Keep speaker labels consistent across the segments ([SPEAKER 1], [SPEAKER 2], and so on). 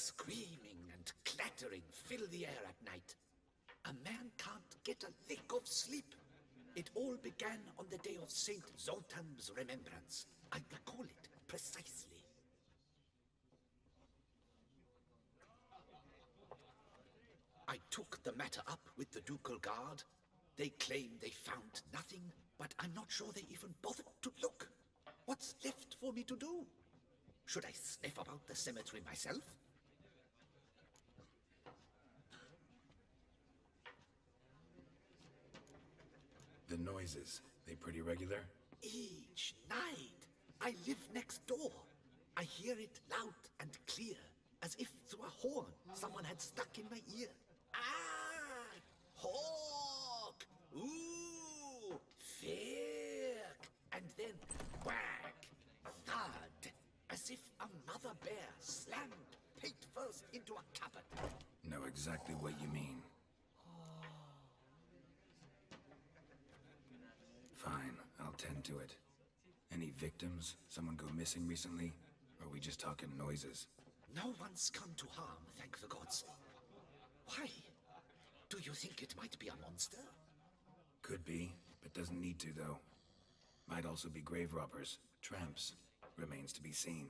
[SPEAKER 1] screaming and clattering fill the air at night. A man can't get a lick of sleep. It all began on the day of Saint Zoltan's remembrance. I recall it precisely. I took the matter up with the Ducal Guard. They claim they found nothing, but I'm not sure they even bothered to look. What's left for me to do? Should I sniff about the cemetery myself?
[SPEAKER 2] The noises, they pretty regular?
[SPEAKER 1] Each night. I live next door. I hear it loud and clear, as if through a horn someone had stuck in my ear. Ah! Hawk! Ooh! Firk! And then whack! Thud! As if a mother bear slammed pate first into a cupboard.
[SPEAKER 2] Know exactly what you mean. Fine, I'll tend to it. Any victims? Someone go missing recently? Or are we just talking noises?
[SPEAKER 1] No one's come to harm, thank the gods. Why? Do you think it might be a monster?
[SPEAKER 2] Could be, but doesn't need to, though. Might also be grave robbers, tramps. Remains to be seen.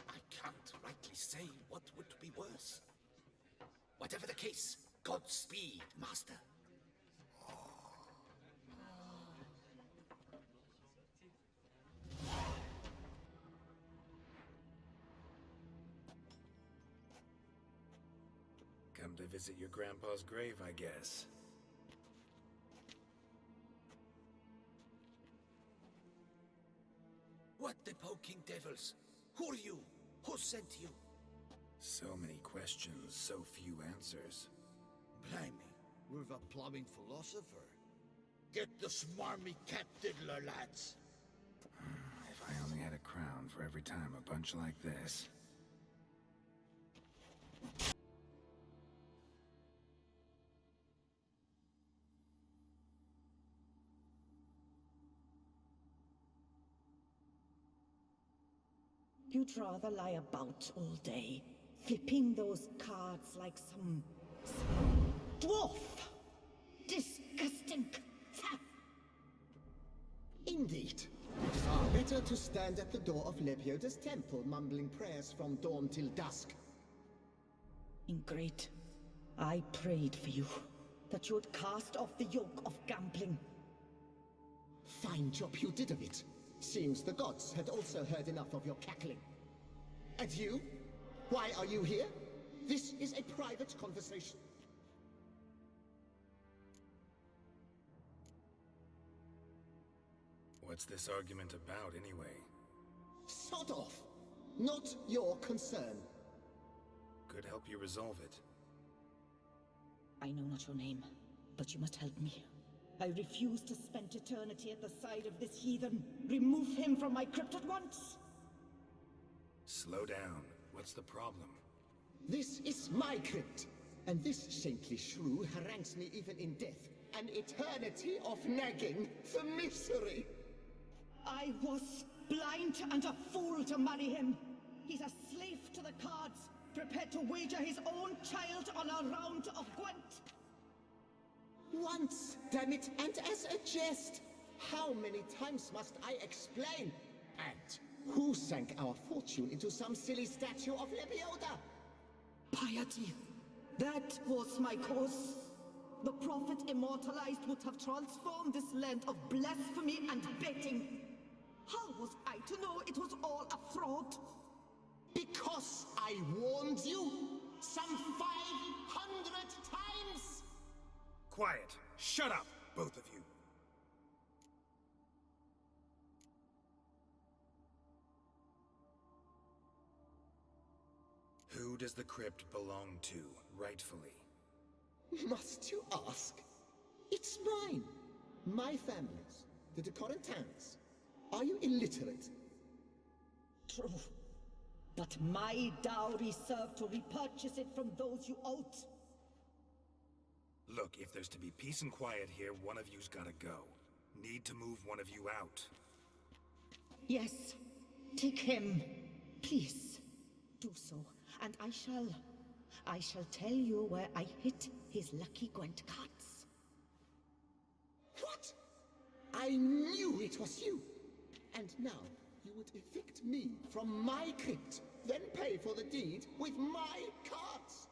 [SPEAKER 1] I can't rightly say what would be worse. Whatever the case, Godspeed, Master.
[SPEAKER 2] Come to visit your grandpa's grave, I guess.
[SPEAKER 1] What the poking devils? Who are you? Who sent you?
[SPEAKER 2] So many questions, so few answers.
[SPEAKER 3] Blimey, we're a plumbing philosopher. Get the smarmy cat diddler, lads.
[SPEAKER 2] If I only had a crown for every time a bunch like this.
[SPEAKER 4] You'd rather lie about all day, flipping those cards like some dwarf. Disgusting.
[SPEAKER 5] Indeed. Far better to stand at the door of Lebioda's temple, mumbling prayers from dawn till dusk.
[SPEAKER 4] Ingrid, I prayed for you, that you would cast off the yoke of gambling.
[SPEAKER 5] Fine job you did of it. Seems the gods had also heard enough of your cackling. And you? Why are you here? This is a private conversation.
[SPEAKER 2] What's this argument about, anyway?
[SPEAKER 5] Sod off. Not your concern.
[SPEAKER 2] Could help you resolve it.
[SPEAKER 4] I know not your name, but you must help me. I refuse to spend eternity at the side of this heathen. Remove him from my crypt at once!
[SPEAKER 2] Slow down. What's the problem?
[SPEAKER 5] This is my crypt, and this saintly shrew harangues me even in death. An eternity of nagging for misery.
[SPEAKER 4] I was blind and a fool to marry him. He's a slave to the cards, prepared to wager his own child on a round of Gwent.
[SPEAKER 5] Once, damn it, and as a jest. How many times must I explain? And who sank our fortune into some silly statue of Lebioda?
[SPEAKER 4] Piety. That was my cause. The prophet immortalized would have transformed this land of blasphemy and betting. How was I to know it was all a fraud?
[SPEAKER 5] Because I warned you some 500 times!
[SPEAKER 2] Quiet! Shut up, both of you! Who does the crypt belong to, rightfully?
[SPEAKER 5] Must you ask? It's mine. My family's. The de Corentans. Are you illiterate?
[SPEAKER 4] True. But my dowry served to repurchase it from those you owed.
[SPEAKER 2] Look, if there's to be peace and quiet here, one of you's gotta go. Need to move one of you out.
[SPEAKER 4] Yes. Take him. Please. Do so. And I shall tell you where I hid his lucky Gwent cards.
[SPEAKER 5] What? I knew it was you! And now, you would evict me from my crypt, then pay for the deed with my cards!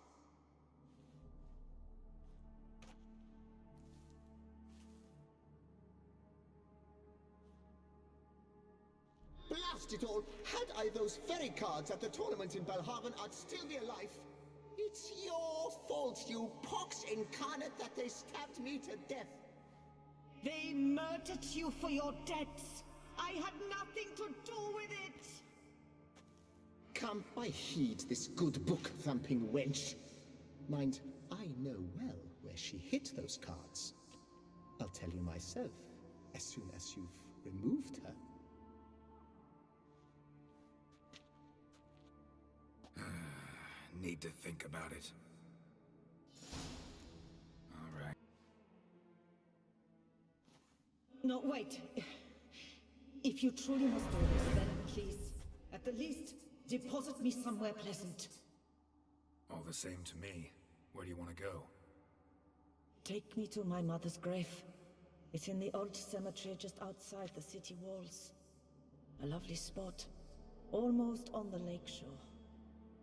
[SPEAKER 5] Blast it all! Had I those very cards at the tournament in Belhaven, I'd still be alive. It's your fault, you pox incarnate, that they stabbed me to death.
[SPEAKER 4] They murdered you for your debts. I had nothing to do with it.
[SPEAKER 5] Come, I heed this good book-thumping wench. Mind, I know well where she hid those cards. I'll tell you myself, as soon as you've removed her.
[SPEAKER 2] Need to think about it. All right.
[SPEAKER 4] No, wait. If you truly must do this, then please, at the least, deposit me somewhere pleasant.
[SPEAKER 2] All the same to me. Where do you want to go?
[SPEAKER 4] Take me to my mother's grave. It's in the old cemetery just outside the city walls. A lovely spot, almost on the lakeshore.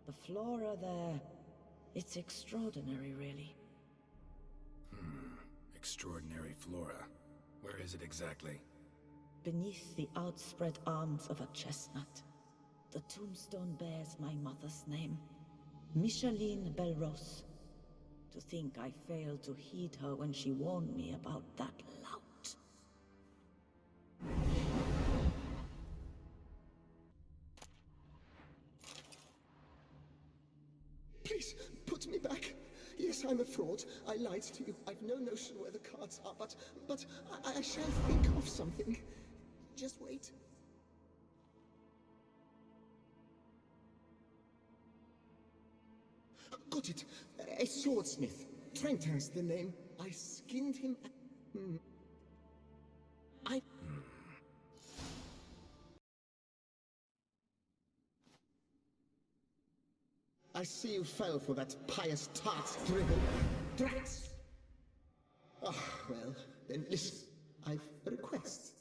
[SPEAKER 4] The flora there, it's extraordinary, really.
[SPEAKER 2] Extraordinary flora. Where is it exactly?
[SPEAKER 4] Beneath the outspread arms of a chestnut, the tombstone bears my mother's name, Micheline Belrose. To think I failed to heed her when she warned me about that lout.
[SPEAKER 5] Please, put me back. Yes, I'm a fraud. I lied to you. I've no notion where the cards are, but I shall think of something. Just wait. Got it. A swordsmith. Trentin's the name. I skinned him. I see you fell for that pious tart's dribble. Drats! Ah, well, then listen. I've a request.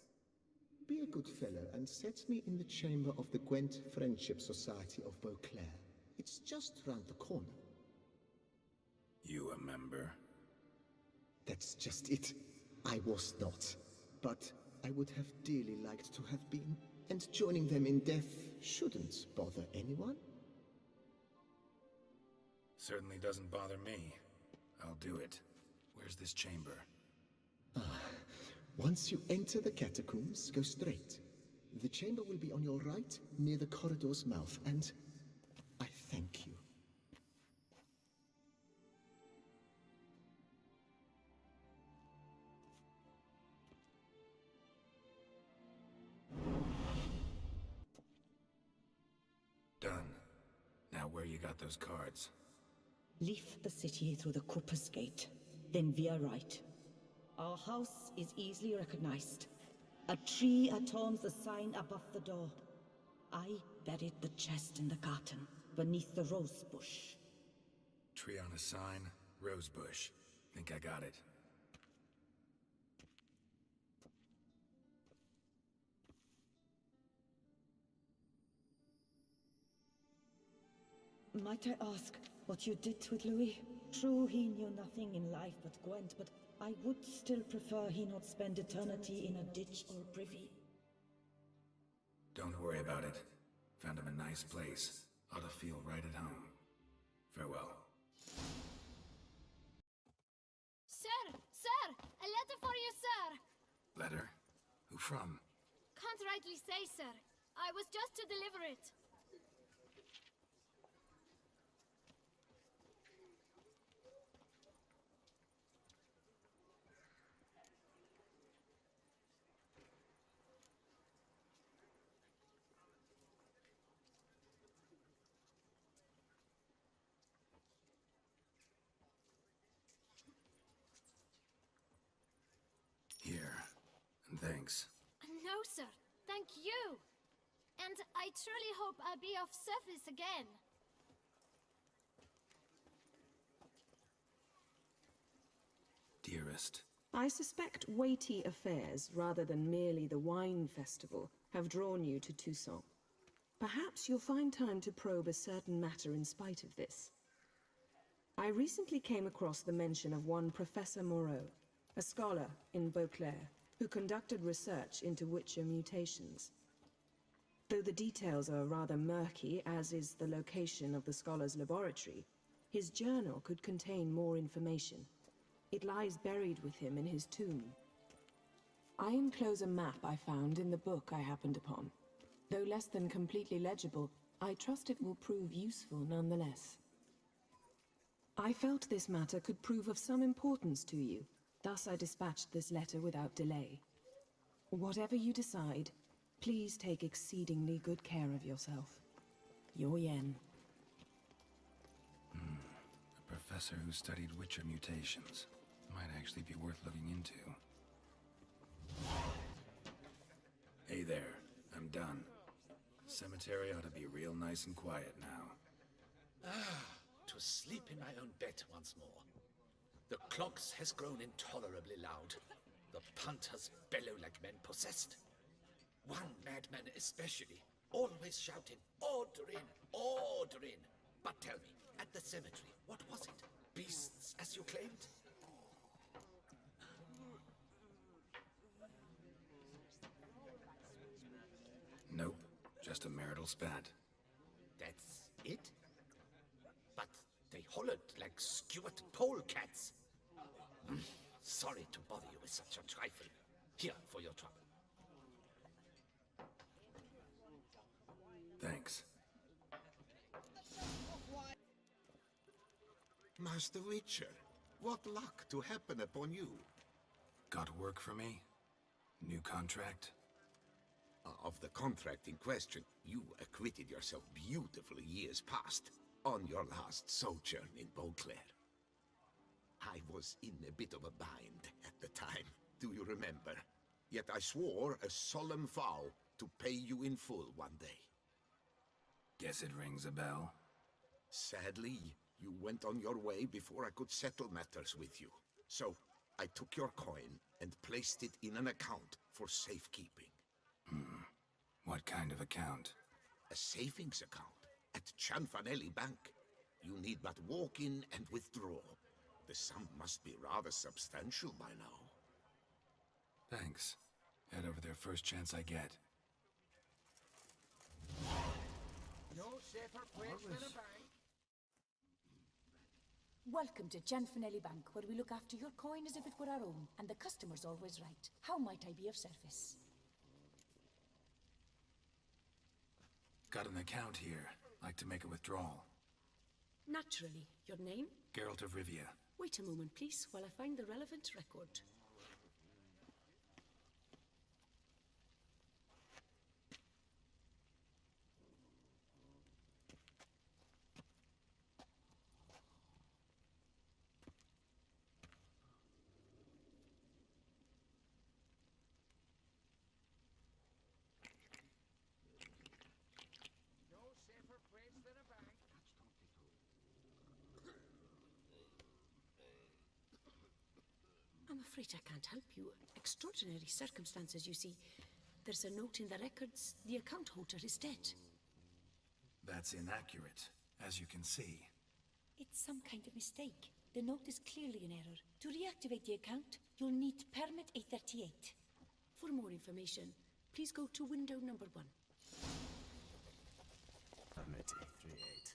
[SPEAKER 5] Be a good fellow and set me in the chamber of the Gwent Friendship Society of Beauclair. It's just round the corner.
[SPEAKER 2] You a member?
[SPEAKER 5] That's just it. I was not. But I would have dearly liked to have been. And joining them in death shouldn't bother anyone.
[SPEAKER 2] Certainly doesn't bother me. I'll do it. Where's this chamber?
[SPEAKER 5] Once you enter the catacombs, go straight. The chamber will be on your right, near the corridor's mouth, and I thank you.
[SPEAKER 2] Done. Now where you got those cards?
[SPEAKER 4] Leave the city through the Cooper's Gate, then veer right. Our house is easily recognized. A tree adorns the sign above the door. I buried the chest in the garden, beneath the rose bush.
[SPEAKER 2] Tree on a sign, rose bush. Think I got it.
[SPEAKER 4] Might I ask what you did with Louis? True, he knew nothing in life but Gwent, but I would still prefer he not spend eternity in a ditch or privy.
[SPEAKER 2] Don't worry about it. Found him a nice place. Ought to feel right at home. Farewell.
[SPEAKER 6] Sir! Sir! A letter for you, sir!
[SPEAKER 2] Letter? Who from?
[SPEAKER 6] Can't rightly say, sir. I was just to deliver it.
[SPEAKER 2] Here. And thanks.
[SPEAKER 6] No, sir. Thank you. And I truly hope I'll be of service again.
[SPEAKER 2] dearest?
[SPEAKER 7] I suspect weighty affairs, rather than merely the wine festival, have drawn you to Toussaint. Perhaps you'll find time to probe a certain matter in spite of this. I recently came across the mention of one Professor Moreau, a scholar in Beauclair, who conducted research into Witcher mutations. Though the details are rather murky, as is the location of the scholar's laboratory, his journal could contain more information. It lies buried with him in his tomb. I enclose a map I found in the book I happened upon. Though less than completely legible, I trust it will prove useful nonetheless. I felt this matter could prove of some importance to you, thus I dispatched this letter without delay. Whatever you decide, please take exceedingly good care of yourself. Your Yen.
[SPEAKER 2] A professor who studied Witcher mutations. Might actually be worth looking into. Hey there, I'm done. Cemetery ought to be real nice and quiet now.
[SPEAKER 1] To sleep in my own bed once more. The clogs has grown intolerably loud. The punters bellow like men possessed. One madman especially, always shouting, "Order in! Order in!" But tell me, at the cemetery, what was it? Beasts, as you claimed?
[SPEAKER 2] Nope, just a marital spat.
[SPEAKER 1] That's it? But they hollered like Stuart polecats. Sorry to bother you with such a trifle. Here for your trouble.
[SPEAKER 2] Thanks.
[SPEAKER 3] Master Witcher, what luck to happen upon you.
[SPEAKER 2] Got work for me? New contract?
[SPEAKER 3] Of the contract in question, you acquitted yourself beautifully years past, on your last sojourn in Beauclair. I was in a bit of a bind at the time, do you remember? Yet I swore a solemn vow to pay you in full one day.
[SPEAKER 2] Guess it rings a bell.
[SPEAKER 3] Sadly, you went on your way before I could settle matters with you. So, I took your coin and placed it in an account for safekeeping.
[SPEAKER 2] What kind of account?
[SPEAKER 3] A savings account at Cianfanelli Bank. You need but walk in and withdraw. The sum must be rather substantial by now.
[SPEAKER 2] Thanks. Head over there first chance I get.
[SPEAKER 8] No safer place than a bank.
[SPEAKER 9] Welcome to Cianfanelli Bank, where we look after your coin as if it were our own, and the customer's always right. How might I be of service?
[SPEAKER 2] Got an account here. Like to make a withdrawal.
[SPEAKER 10] Naturally. Your name?
[SPEAKER 2] Geralt of Rivia.
[SPEAKER 10] Wait a moment, please, while I find the relevant record.
[SPEAKER 8] No safer place than a bank.
[SPEAKER 10] I'm afraid I can't help you. Extraordinary circumstances, you see. There's a note in the records. The account holder is dead.
[SPEAKER 2] That's inaccurate, as you can see.
[SPEAKER 9] It's some kind of mistake. The note is clearly in error. To reactivate the account, you'll need Permit A38.
[SPEAKER 10] For more information, please go to window number 1.
[SPEAKER 11] Permit A38.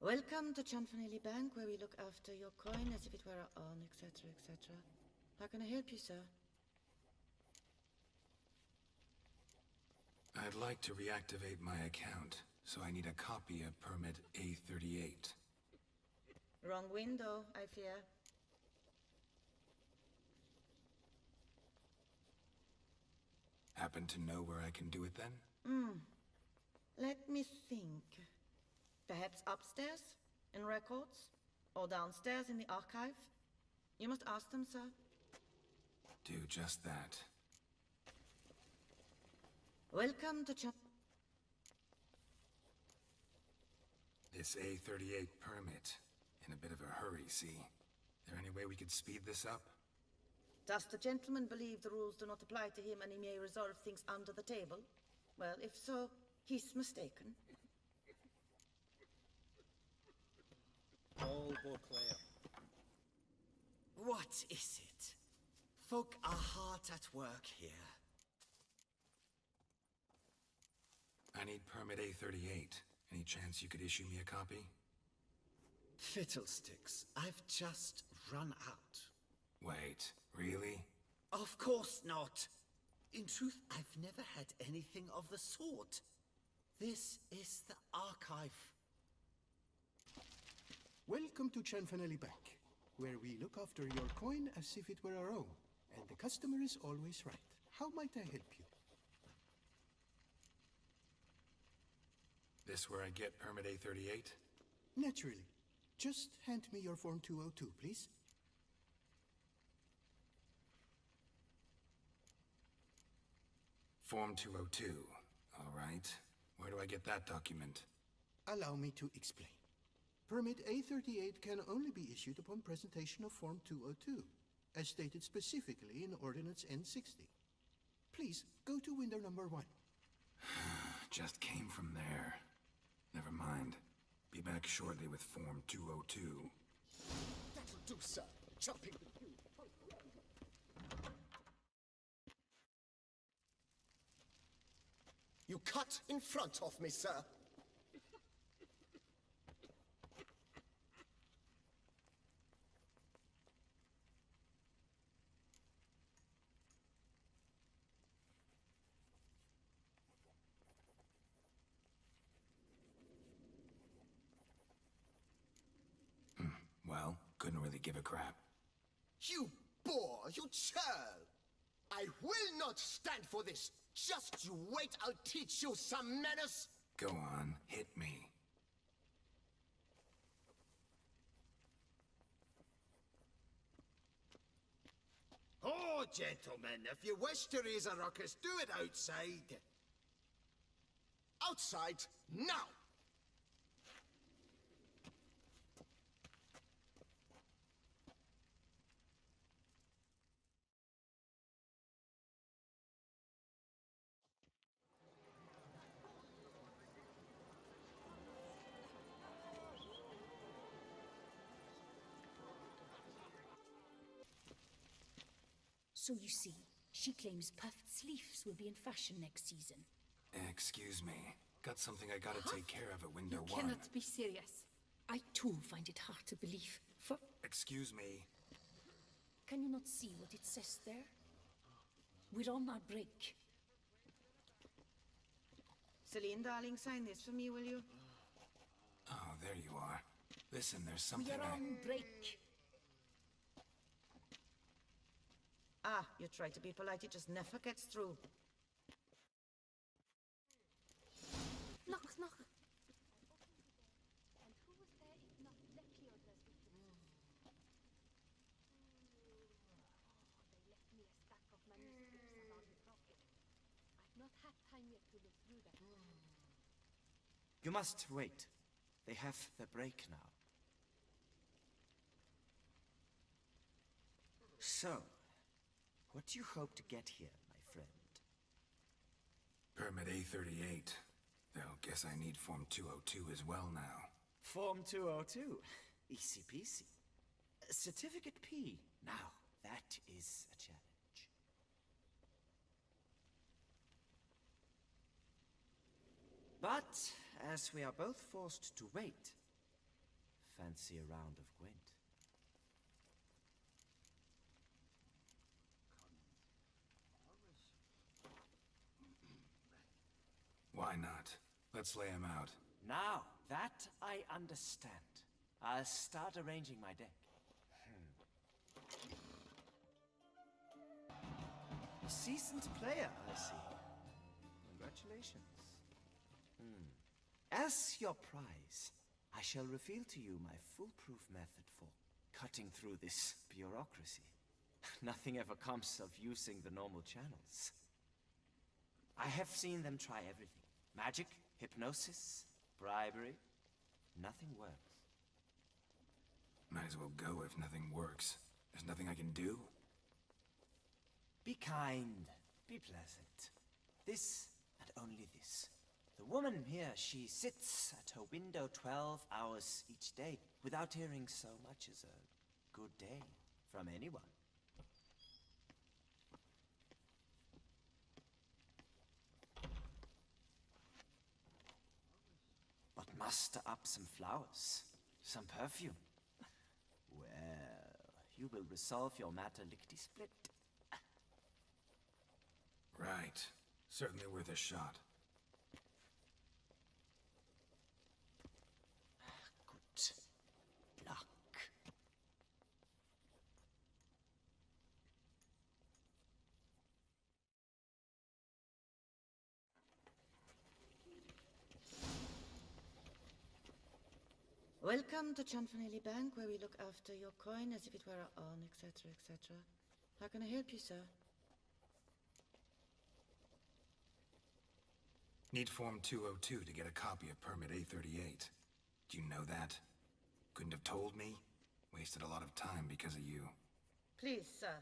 [SPEAKER 4] Welcome to Cianfanelli Bank, where we look after your coin as if it were our own, etc., etc. How can I help you, sir?
[SPEAKER 2] I'd like to reactivate my account, so I need a copy of Permit A38.
[SPEAKER 4] Wrong window, I fear.
[SPEAKER 2] Happen to know where I can do it then?
[SPEAKER 4] Let me think. Perhaps upstairs, in records? Or downstairs in the archive? You must ask them, sir.
[SPEAKER 2] Do just that.
[SPEAKER 4] Welcome to
[SPEAKER 2] This A38 permit. In a bit of a hurry, see? There any way we could speed this up?
[SPEAKER 4] Does the gentleman believe the rules do not apply to him and he may resolve things under the table? Well, if so, he's mistaken.
[SPEAKER 8] Paul Beauclair.
[SPEAKER 1] What is it? Folk are hard at work here.
[SPEAKER 2] I need permit A38. Any chance you could issue me a copy?
[SPEAKER 1] Fiddlesticks, I've just run out.
[SPEAKER 2] Wait, really?
[SPEAKER 1] Of course not. In truth, I've never had anything of the sort. This is the archive.
[SPEAKER 12] Welcome to Chanfanelli Bank, where we look after your coin as if it were our own, and the customer is always right. How might I help you?
[SPEAKER 2] This where I get permit A38?
[SPEAKER 12] Naturally. Just hand me your Form 202, please.
[SPEAKER 2] Form 202. All right. Where do I get that document?
[SPEAKER 12] Allow me to explain. Permit A38 can only be issued upon presentation of Form 202, as stated specifically in Ordinance N60. Please, go to window number 1.
[SPEAKER 2] Just came from there. Never mind. Be back shortly with Form 202.
[SPEAKER 5] That'll do, sir. Jumping the queue. You cut in front of me, sir.
[SPEAKER 2] Well, couldn't really give a crap.
[SPEAKER 5] You boor, you churl! I will not stand for this! Just you wait, I'll teach you some manners!
[SPEAKER 2] Go on, hit me.
[SPEAKER 8] Oh, gentlemen, if you wish to raise a ruckus, do it outside.
[SPEAKER 5] Outside, now!
[SPEAKER 9] So you see, she claims puffed sleeves will be in fashion next season.
[SPEAKER 2] Excuse me. Got something I gotta take care of at window
[SPEAKER 10] You
[SPEAKER 2] 1.
[SPEAKER 10] cannot be serious.
[SPEAKER 9] I too find it hard to believe. For
[SPEAKER 2] Excuse me.
[SPEAKER 9] can you not see what it says there? We're on our break.
[SPEAKER 4] Celine, darling, sign this for me, will you?
[SPEAKER 2] Oh, there you are. Listen, there's something
[SPEAKER 9] We are on break.
[SPEAKER 4] Ah, you try to be polite, it just never gets through.
[SPEAKER 10] Knock, knock.
[SPEAKER 6] And who was there if not Lecliodra's victims? They left me a stack of manuscripts about the prophet. I've not had time yet to look through them.
[SPEAKER 11] You must wait. They have the break now. So, what do you hope to get here, my friend?
[SPEAKER 2] Permit A38. Though, guess I need Form 202 as well now.
[SPEAKER 11] Form 202. Easy peasy. Certificate P. Now, that is a challenge. But, as we are both forced to wait, fancy a round of Gwent.
[SPEAKER 2] Why not? Let's lay him out.
[SPEAKER 11] Now, that I understand. I'll start arranging my deck. A seasoned player, I see. Congratulations. As your prize, I shall reveal to you my foolproof method for cutting through this bureaucracy. Nothing ever comes of using the normal channels. I have seen them try everything. Magic, hypnosis, bribery. Nothing works.
[SPEAKER 2] Might as well go if nothing works. There's nothing I can do?
[SPEAKER 11] Be kind. Be pleasant. This and only this. The woman here, she sits at her window 12 hours each day without hearing so much as a good day from anyone. But muster up some flowers, some perfume. Well, you will resolve your matter lickety-split.
[SPEAKER 2] Right. Certainly worth a shot.
[SPEAKER 11] Good luck.
[SPEAKER 13] Welcome to Chanfanelli Bank, where we look after your coin as if it were our own, etc., etc. How can I help you, sir?
[SPEAKER 2] Need Form 202 to get a copy of Permit A38. Do you know that? Couldn't have told me? Wasted a lot of time because of you.
[SPEAKER 13] Please, sir.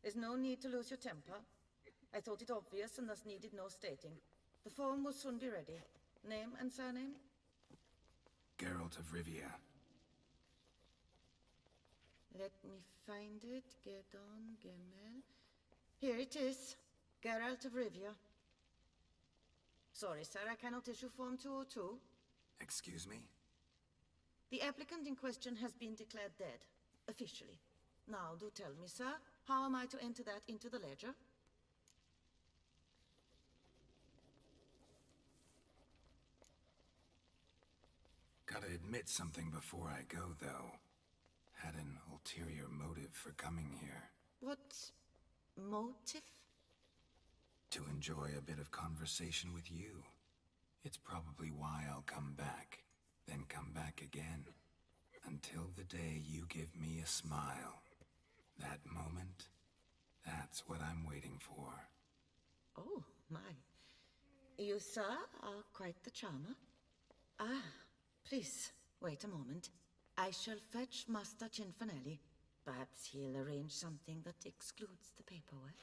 [SPEAKER 13] There's no need to lose your temper. I thought it obvious and thus needed no stating. The form will soon be ready. Name and surname?
[SPEAKER 2] Geralt of Rivia.
[SPEAKER 13] Let me find it. Gedon Gemel. Here it is. Geralt of Rivia. Sorry, sir, I cannot issue Form 202.
[SPEAKER 2] Excuse me?
[SPEAKER 13] The applicant in question has been declared dead, officially. Now, do tell me, sir, how am I to enter that into the ledger?
[SPEAKER 2] Gotta admit something before I go, though. Had an ulterior motive for coming here.
[SPEAKER 13] What motive?
[SPEAKER 2] To enjoy a bit of conversation with you. It's probably why I'll come back, then come back again. Until the day you give me a smile. That moment, that's what I'm waiting for.
[SPEAKER 13] Oh, my. You, sir, are quite the charmer. Ah, please, wait a moment. I shall fetch Master Cinfanelli. Perhaps he'll arrange something that excludes the paperwork.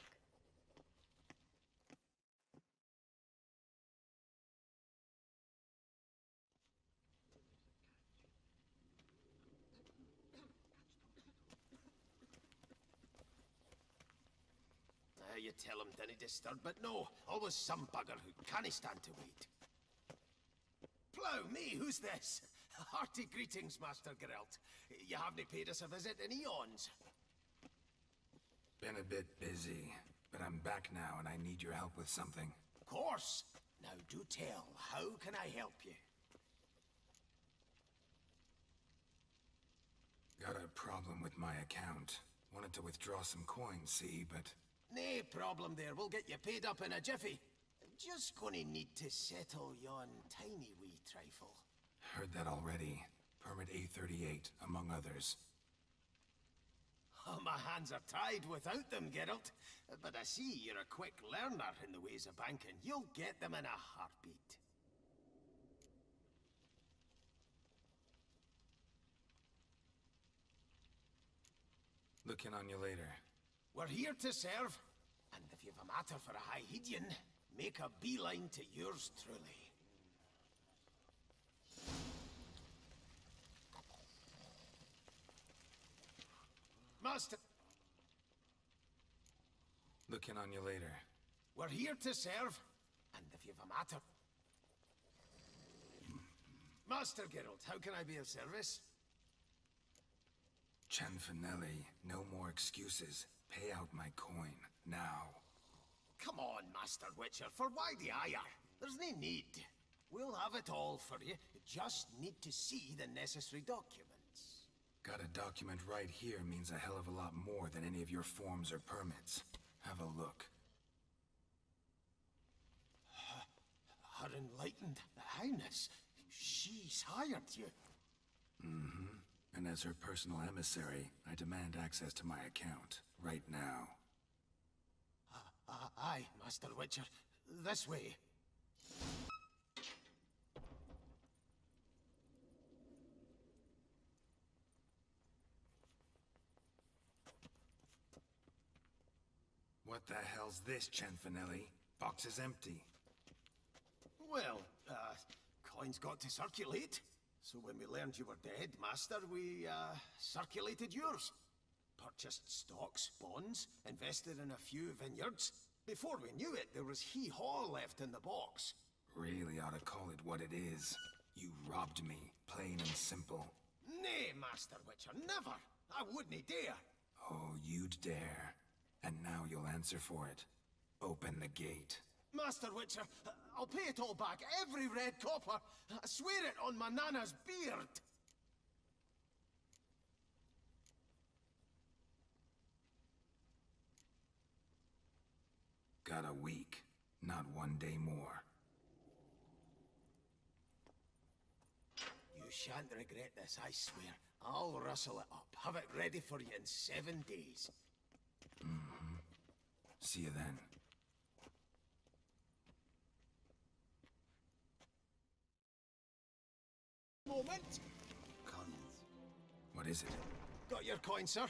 [SPEAKER 8] You tell him dinna disturb, but no, always some bugger who can't stand to wait. Plough me, who's this? Hearty greetings, Master Geralt. You haven't paid us a visit in eons.
[SPEAKER 2] Been a bit busy, but I'm back now and I need your help with something.
[SPEAKER 8] Of course. Now do tell, how can I help you?
[SPEAKER 2] Got a problem with my account. Wanted to withdraw some coins, see, but...
[SPEAKER 8] Nae problem there, we'll get you paid up in a jiffy. Just gonna need to settle yon tiny wee trifle.
[SPEAKER 2] Heard that already. Permit A38, among others.
[SPEAKER 8] Oh, my hands are tied without them, Geralt. But I see you're a quick learner in the ways of banking. You'll get them in a heartbeat.
[SPEAKER 2] Looking on you later.
[SPEAKER 8] We're here to serve, and if you've a matter for a high Hydian, make a beeline to yours truly. Master...
[SPEAKER 2] Looking on you later.
[SPEAKER 8] We're here to serve, and if you've a matter... Master Geralt, how can I be of service?
[SPEAKER 2] Chanfanelli, no more excuses. Pay out my coin, now.
[SPEAKER 8] Come on, Master Witcher, for why the ire? There's no need. We'll have it all for you. You just need to see the necessary documents.
[SPEAKER 2] Got a document right here means a hell of a lot more than any of your forms or permits. Have a look.
[SPEAKER 8] Her Enlightened Highness, she's hired you.
[SPEAKER 2] Mm-hmm. And as her personal emissary, I demand access to my account, right now.
[SPEAKER 8] Aye, Master Witcher. This way.
[SPEAKER 2] What the hell's this, Cianfanelli? Box is empty.
[SPEAKER 8] Well, coins got to circulate. So when we learned you were dead, Master, we, circulated yours. Purchased stocks, bonds, invested in a few vineyards. Before we knew it, there was hee-haw left in the box.
[SPEAKER 2] Really ought to call it what it is. You robbed me, plain and simple.
[SPEAKER 8] Nay, Master Witcher, never! I wouldn't dare!
[SPEAKER 2] Oh, you'd dare. And now you'll answer for it. Open the gate.
[SPEAKER 8] Master Witcher, I'll pay it all back, every red copper. I swear it on my nana's beard.
[SPEAKER 2] Got a week, not 1 day more.
[SPEAKER 8] You shan't regret this, I swear. I'll rustle it up, have it ready for you in 7 days.
[SPEAKER 2] Mm-hmm. See you then.
[SPEAKER 8] Moment. Collins.
[SPEAKER 2] What is it?
[SPEAKER 8] Got your coin, sir.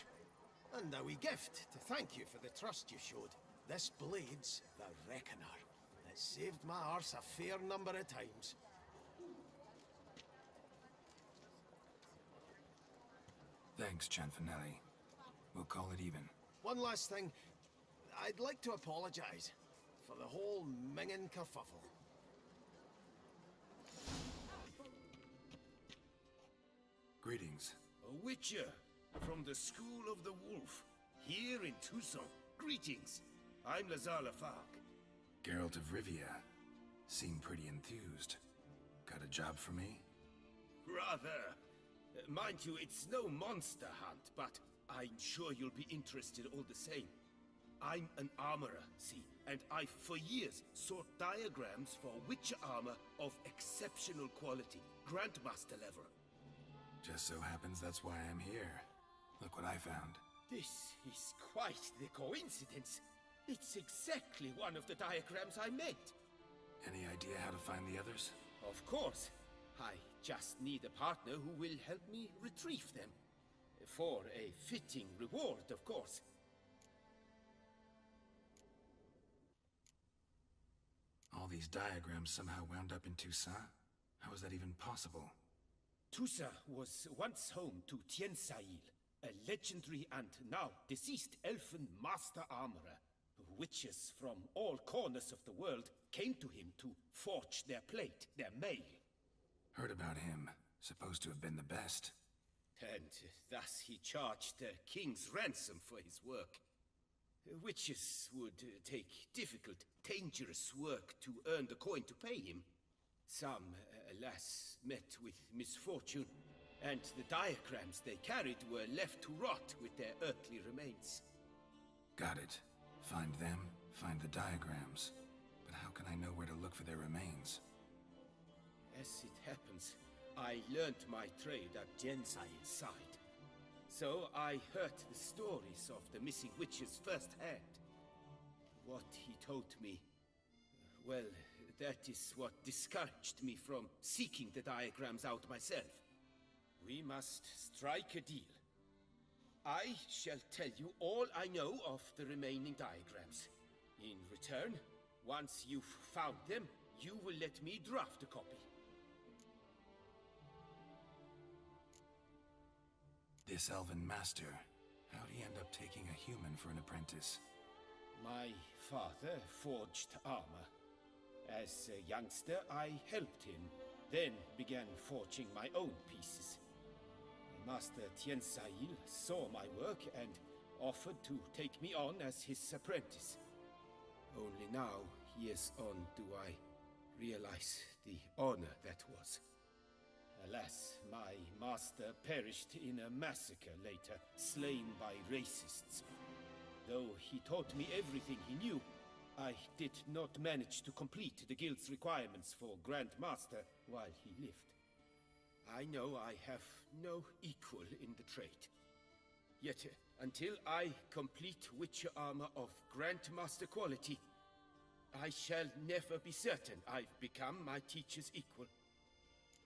[SPEAKER 8] And a wee gift to thank you for the trust you showed. This blade's the Reckoner. It saved my arse a fair number of times.
[SPEAKER 2] Thanks, Cianfanelli. We'll call it even.
[SPEAKER 8] One last thing. I'd like to apologize for the whole mingin' kerfuffle.
[SPEAKER 2] Greetings.
[SPEAKER 14] A witcher from the School of the Wolf, here in Tucson. Greetings. I'm Lazar Lafargue.
[SPEAKER 2] Geralt of Rivia. Seem pretty enthused. Got a job for me?
[SPEAKER 14] Rather. Mind you, it's no monster hunt, but I'm sure you'll be interested all the same. I'm an armorer, see, and I've for years sought diagrams for witcher armor of exceptional quality, Grandmaster level.
[SPEAKER 2] Just so happens that's why I'm here. Look what I found.
[SPEAKER 14] This is quite the coincidence. It's exactly one of the diagrams I made.
[SPEAKER 2] Any idea how to find the others?
[SPEAKER 14] Of course. I just need a partner who will help me retrieve them. For a fitting reward, of course.
[SPEAKER 2] All these diagrams somehow wound up in Toussaint? How is that even possible?
[SPEAKER 14] Toussaint was once home to Tiensail, a legendary and now deceased elfin master armorer. Witches from all corners of the world came to him to forge their plate, their mail.
[SPEAKER 2] Heard about him. Supposed to have been the best.
[SPEAKER 14] And thus he charged a king's ransom for his work. Witches would take difficult, dangerous work to earn the coin to pay him. Some, alas, met with misfortune, and the diagrams they carried were left to rot with their earthly remains.
[SPEAKER 2] Got it. Find them, find the diagrams. But how can I know where to look for their remains?
[SPEAKER 14] As it happens, I learned my trade at Gensail's side. So I heard the stories of the missing witches firsthand. What he told me, well, that is what discouraged me from seeking the diagrams out myself. We must strike a deal. I shall tell you all I know of the remaining diagrams. In return, once you've found them, you will let me draft a copy.
[SPEAKER 2] This elven master, how'd he end up taking a human for an apprentice?
[SPEAKER 14] My father forged armor. As a youngster, I helped him, then began forging my own pieces. Master Tiensail saw my work and offered to take me on as his apprentice. Only now, years on, do I realize the honor that was. Alas, my master perished in a massacre later, slain by racists. Though he taught me everything he knew, I did not manage to complete the guild's requirements for Grand Master while he lived. I know I have no equal in the trade. Yet, until I complete Witcher armor of Grandmaster quality, I shall never be certain I've become my teacher's equal.